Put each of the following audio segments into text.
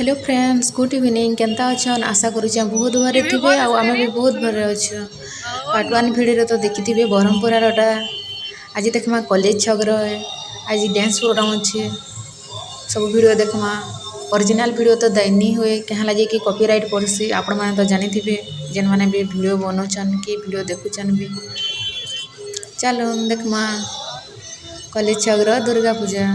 Hello friends, good evening. केंता अच्छन? आशा करुचे बहुत भरे थे आम भी बहुत भरे अच्छे। पार्ट वन भिडियो तो देखी ब्रह्मपुरारटा। आज देखमा कॉलेज छगर। आज डांस प्रोग्राम अच्छे, सब भिडियो देखमा। ओरिजिनल वीडियो तो दैनी हुए क्या लगे कि कॉपीराइट पड़सी। आपण मैंने तो जानी थे जेन मैंने भी वीडियो बनाऊन कि वीडियो देखुचन भी। चलो देखमा कॉलेज छगर दुर्गा पूजा।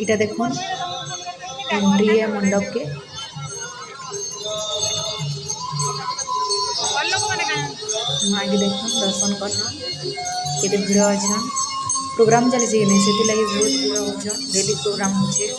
इटा देखो एंट्री है मंडप के। माँ के देख दर्शन करन केते भीड़ अच्छन। प्रोग्राम चली कि नहीं से लगे बहुत भीड़ होचन। डेली प्रोग्राम होचे।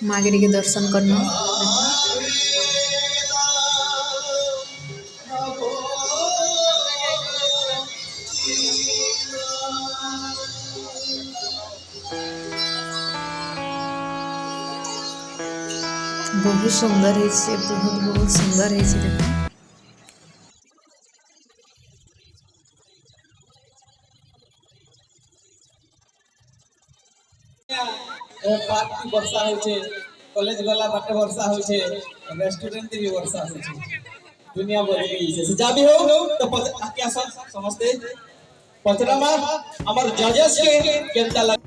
माँ के दर्शन करना। बहुत सुंदर है, बहुत बहुत सुंदर है देखो। पार्टी वर्षा होचे, कॉलेज गला बाटे वर्षा होचे, रेस्टोरेंट भी वर्षा होचे। दुनिया बदली से जा भी हो तो क्या समझते पचरामा हमर जजेस के केंता लग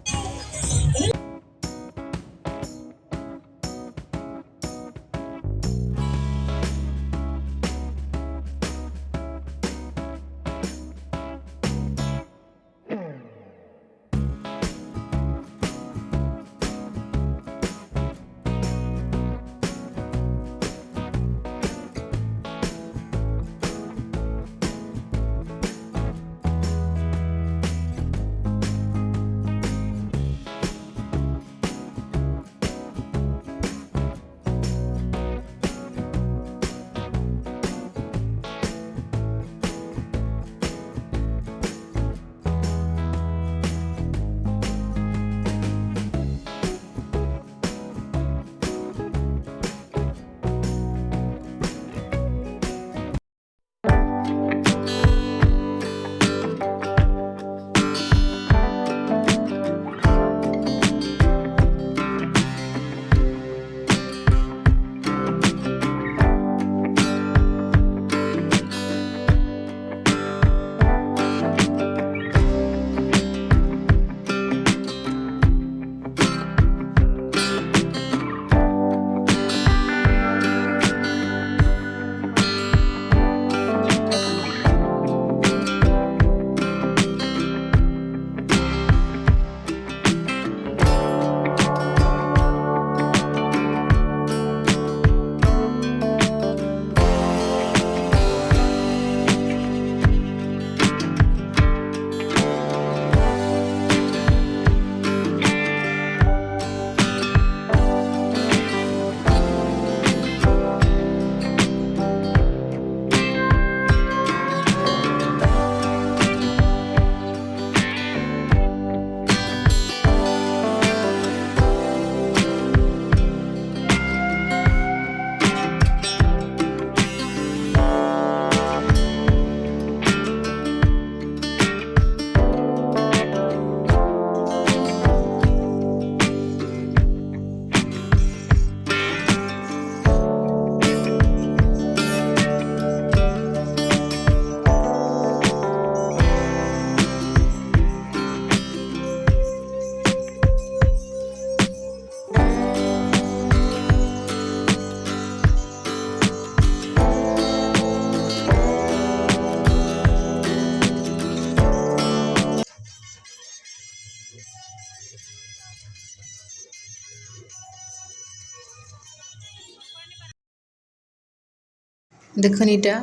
देखनी इटा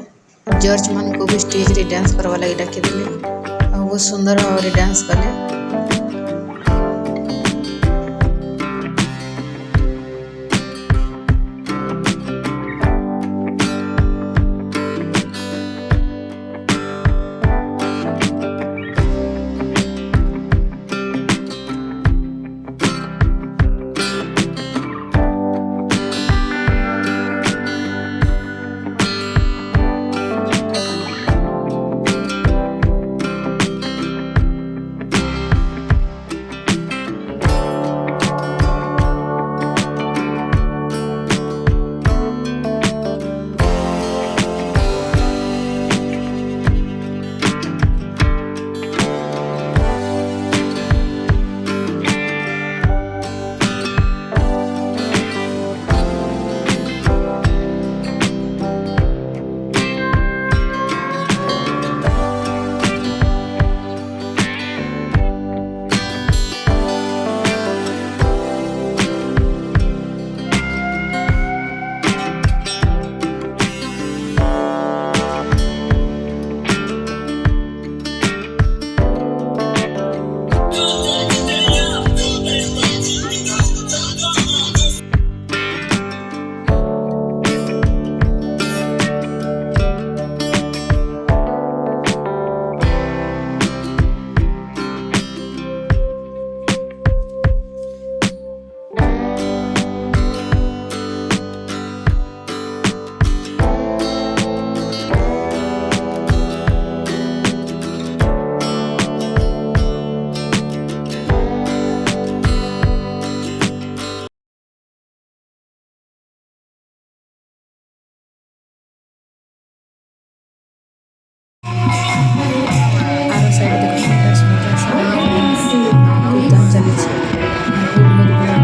जज मान को भी स्टेज रे डांस करवा लगी डाकिदेले आ बहुत सुंदर भाव रे डांस कले। आरो साइड देखो एटा सुनता साउंड कीर्तन चले छे बहुत मधुर लागल।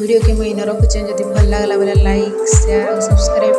वीडियो के मैं रखुचे जब भल लगला बेले लाइक शेयर और सब्सक्राइब